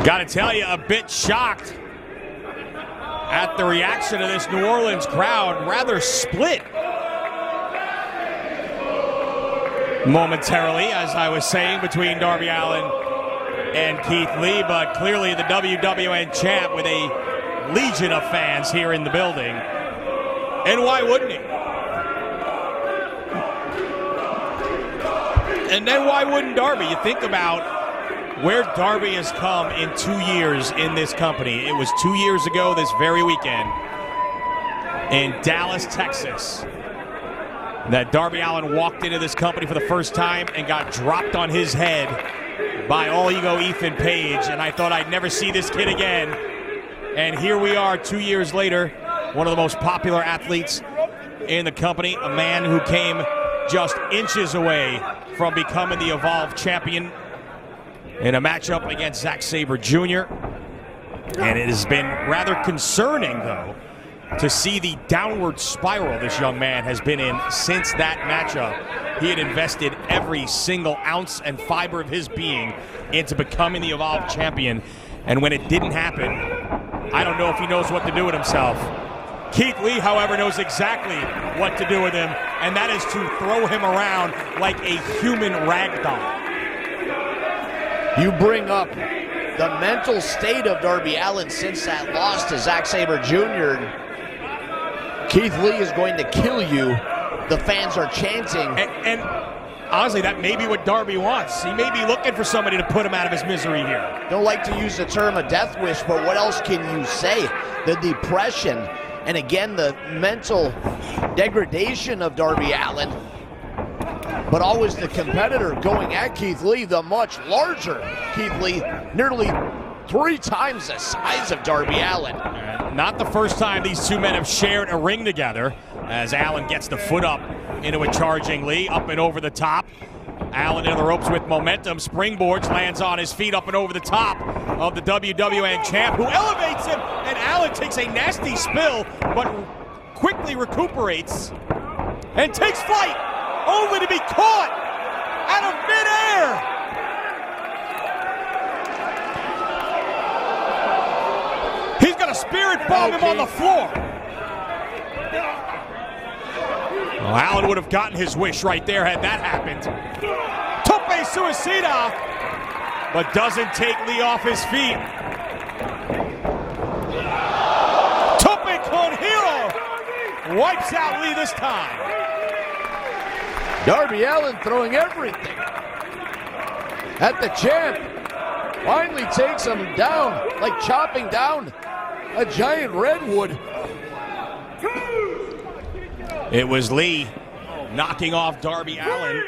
Gotta tell you, a bit shocked at the reaction of this New Orleans crowd. Rather split momentarily, as I was saying, between Darby Allin and Keith Lee, but clearly the WWN champ with a legion of fans here in the building. And why wouldn't he? And then why wouldn't Darby? You think about where Darby has come in 2 years in this company. It was 2 years ago this very weekend in Dallas, Texas, that Darby Allin walked into this company for the first time and got dropped on his head by All Ego Ethan Page, and I thought I'd never see this kid again. And here we are 2 years later, one of the most popular athletes in the company, a man who came just inches away from becoming the Evolve champion in a matchup against Zack Sabre Jr. And it has been rather concerning, though, to see the downward spiral this young man has been in since that matchup. He had invested every single ounce and fiber of his being into becoming the Evolve champion. And when it didn't happen, I don't know if he knows what to do with himself. Keith Lee, however, knows exactly what to do with him, and that is to throw him around like a human ragdoll. You bring up the mental state of Darby Allin since that loss to Zack Sabre Jr. Keith Lee is going to kill you. The fans are chanting. And honestly, that may be what Darby wants. He may be looking for somebody to put him out of his misery here. Don't like to use the term a death wish, but what else can you say? The depression, and again, the mental degradation of Darby Allin. But always the competitor going at Keith Lee, the much larger Keith Lee, nearly 3 times the size of Darby Allin. Not the first time these two men have shared a ring together, as Allin gets the foot up into a charging Lee, up and over the top. Allin into the ropes with momentum, springboards, lands on his feet up and over the top of the WWN champ, who elevates him, and Allin takes a nasty spill, but quickly recuperates and takes flight, only to be caught out of midair. He's going to spirit bomb him on the floor. Well, Allin would have gotten his wish right there had that happened. Tope Suicida, but doesn't take Lee off his feet. Tope con Hero wipes out Lee this time. Darby Allin throwing everything at the champ. Finally takes him down, like chopping down a giant redwood. It was Lee knocking off Darby Allin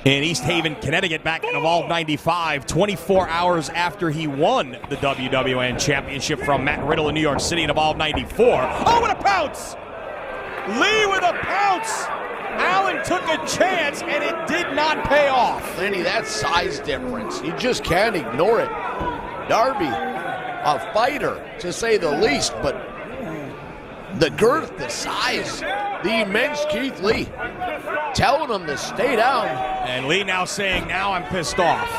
in East Haven, Connecticut back in Evolve 95, 24 hours after he won the WWN Championship from Matt Riddle in New York City in Evolve 94. Oh, what a pounce! Lee with a pounce! Allin took a chance, and it did not pay off. Lenny, that size difference, you just can't ignore it. Darby, a fighter, to say the least, but the girth, the size, the immense Keith Lee, telling him to stay down. And Lee now saying, now I'm pissed off.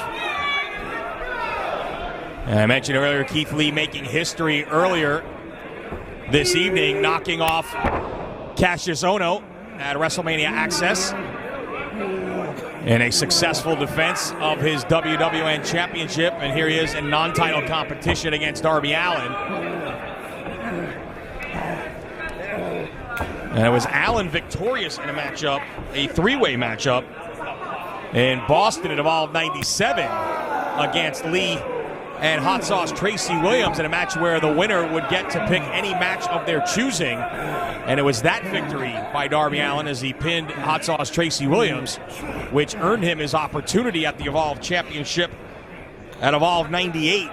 And I mentioned earlier, Keith Lee making history earlier this evening, knocking off Cassius Ohno at WrestleMania Access in a successful defense of his WWN Championship. And here he is in non-title competition against Darby Allin. And it was Allin victorious in a matchup, a 3-way matchup in Boston at Evolve 97 against Lee and Hot Sauce Tracy Williams in a match where the winner would get to pick any match of their choosing. And it was that victory by Darby Allin as he pinned Hot Sauce Tracy Williams, which earned him his opportunity at the Evolve Championship at Evolve 98,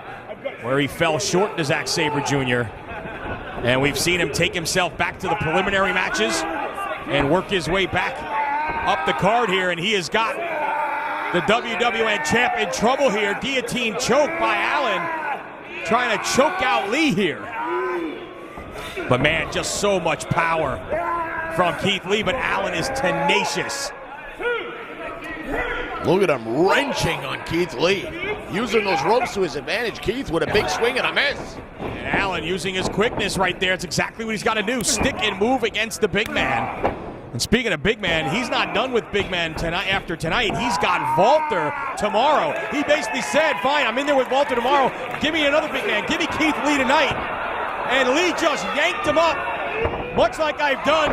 where he fell short to Zack Sabre Jr. And we've seen him take himself back to the preliminary matches and work his way back up the card here. And he has got the WWN champ in trouble here. Guillotine choke by Allin, trying to choke out Lee here. But man, just so much power from Keith Lee, but Allin is tenacious. Look at him wrenching on Keith Lee. using those ropes to his advantage. Keith with a big swing and a miss. And Allin using his quickness right there. It's exactly what he's got to do. Stick and move against the big man. And speaking of big man, he's not done with big man tonight. After tonight, he's got Walter tomorrow. He basically said, fine, I'm in there with Walter tomorrow. Give me another big man. Give me Keith Lee tonight. And Lee just yanked him up, much like I've done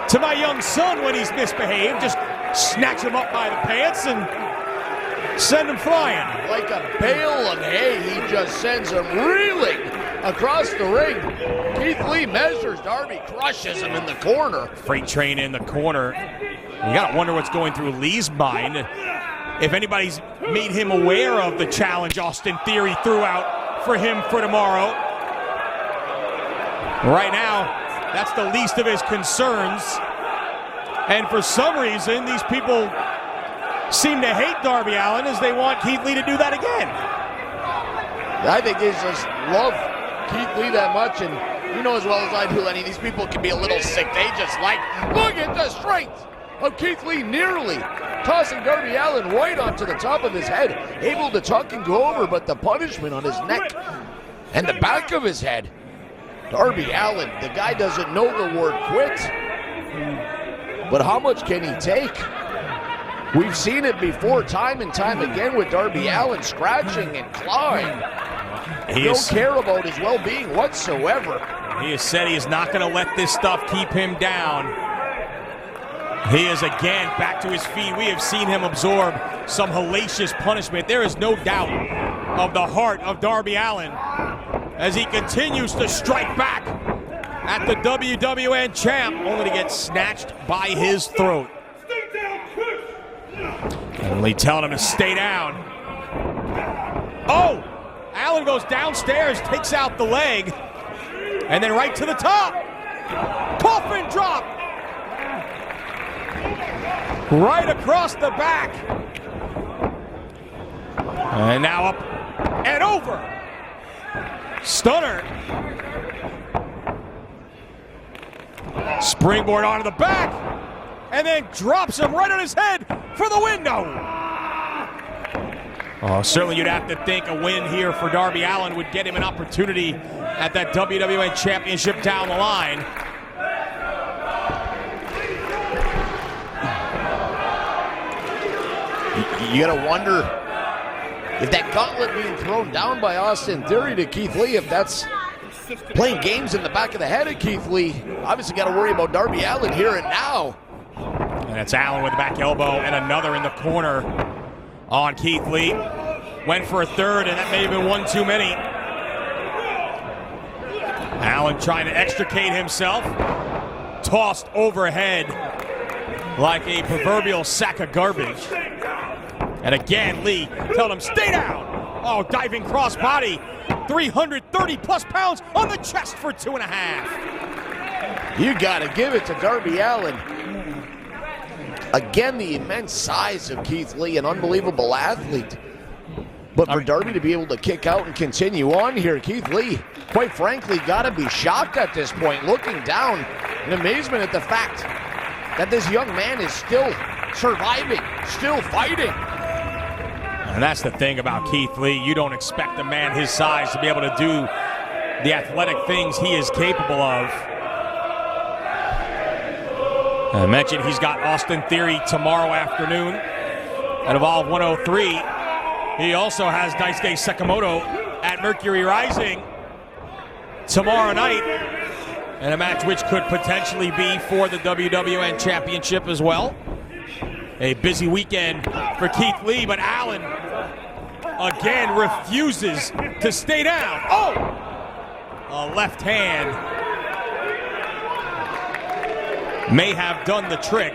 to my young son when he's misbehaved. Just snatch him up by the pants and send him flying. Like a bale of hay, he just sends him reeling across the ring. Keith Lee measures, Darby crushes him in the corner. Freight train in the corner. You gotta wonder what's going through Lee's mind. If anybody's made him aware of the challenge Austin Theory threw out for him for tomorrow. Right now, that's the least of his concerns. And for some reason, these people seem to hate Darby Allin as they want Keith Lee to do that again. I think they just love Keith Lee that much, and you know as well as I do, Lenny, these people can be a little sick. They just like, look at the strength of Keith Lee nearly tossing Darby Allin right onto the top of his head, able to tuck and go over, but the punishment on his neck and the back of his head. Darby Allin, the guy doesn't know the word quit, but how much can he take? We've seen it before time and time again with Darby Allin scratching and clawing. He don't care about his well-being whatsoever. He has said he is not going to let this stuff keep him down. He is again back to his feet. We have seen him absorb some hellacious punishment. There is no doubt of the heart of Darby Allin as he continues to strike back at the WWN champ, only to get snatched by his throat. Only telling him to stay down. Oh! Allin goes downstairs, takes out the leg, and then right to the top. Coffin drop. Right across the back. And now up and over. Stunner. Springboard onto the back, and then drops him right on his head for the window. Oh, certainly you'd have to think a win here for Darby Allin would get him an opportunity at that WWN Championship down the line. You gotta wonder if that gauntlet being thrown down by Austin Theory to Keith Lee, if that's playing games in the back of the head of Keith Lee. Obviously got to worry about Darby Allin here and now. And it's Allin with the back elbow and another in the corner on Keith Lee. Went for a third, and that may have been one too many. Allin trying to extricate himself. Tossed overhead like a proverbial sack of garbage. And again, Lee telling him, stay down. Oh, diving crossbody. 330 plus pounds on the chest for 2.5. You got to give it to Darby Allin. Again, the immense size of Keith Lee, an unbelievable athlete. But for Darby to be able to kick out and continue on here, Keith Lee, quite frankly, got to be shocked at this point, looking down in amazement at the fact that this young man is still surviving, still fighting. And that's the thing about Keith Lee. You don't expect a man his size to be able to do the athletic things he is capable of. I mentioned he's got Austin Theory tomorrow afternoon at Evolve 103. He also has Daisuke Sekimoto at Mercury Rising tomorrow night, and a match which could potentially be for the WWN Championship as well. A busy weekend for Keith Lee, but Allin again refuses to stay down. Oh! A left hand may have done the trick.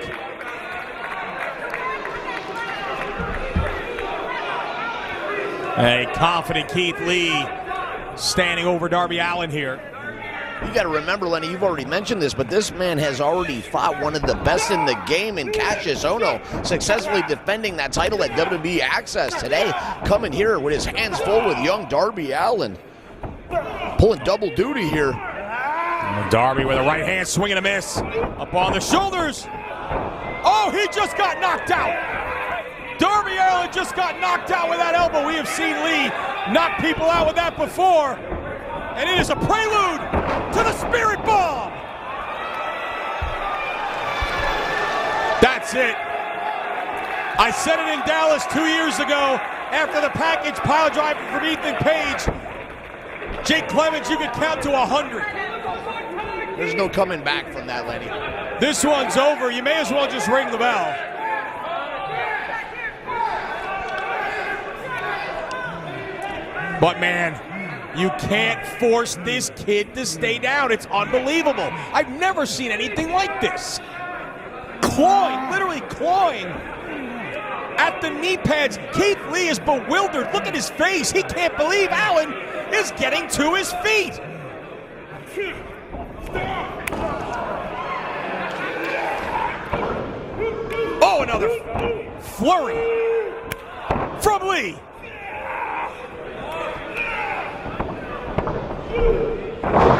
A confident Keith Lee standing over Darby Allin here. You got to remember, Lenny, you've already mentioned this, but this man has already fought one of the best in the game in Cassius Ohno, successfully defending that title at WWE Access today, coming here with his hands full with young Darby Allin. Pulling double duty here. Darby with a right hand, swing and a miss. Up on the shoulders. Oh, he just got knocked out. Darby Allin just got knocked out with that elbow. We have seen Lee knock people out with that before. And it is a prelude to the Spirit Bomb. That's it. I said it in Dallas 2 years ago after the package pile driver from Ethan Page. Jake Clemens, you could count to 100. There's no coming back from that, Lenny. This one's over. You may as well just ring the bell. But man, you can't force this kid to stay down. It's unbelievable. I've never seen anything like this. Clawing, literally clawing at the knee pads. Keith Lee is bewildered. Look at his face. He can't believe Allin is getting to his feet. Oh, another flurry from Lee.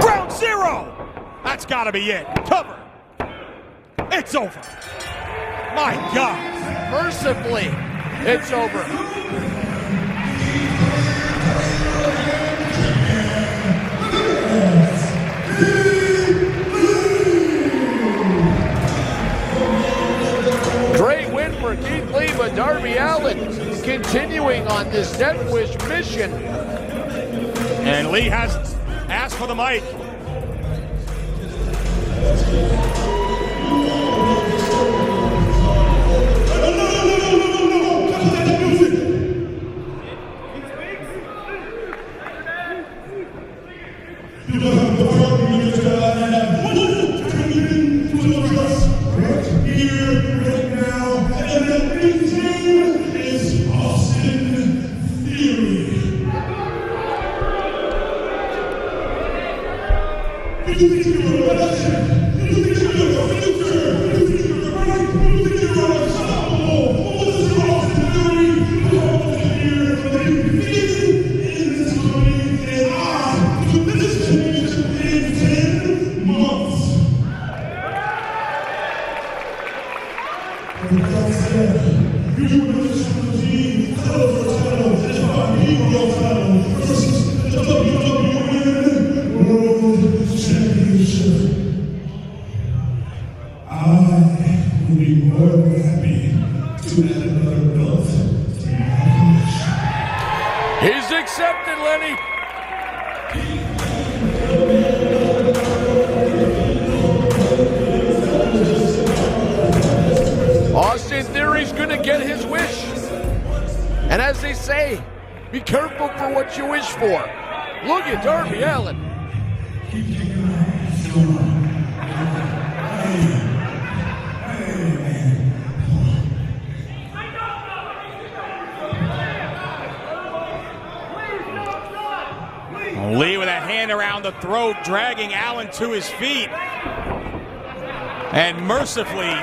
Ground zero. That's got to be it. Cover. It's over. My God. Mercifully, it's over. Great win for Keith Lee, but Darby Allin continuing on this Death Wish mission. And Lee has asked for the mic. He's accepted, Lenny. Austin Theory's gonna get his wish. And as they say, be careful for what you wish for. Look at Darby Allin. Lee with a hand around the throat, dragging Allin to his feet. And mercifully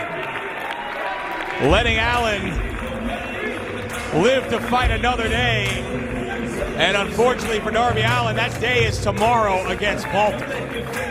letting Allin live to fight another day. And unfortunately for Darby Allin, that day is tomorrow against Baltimore.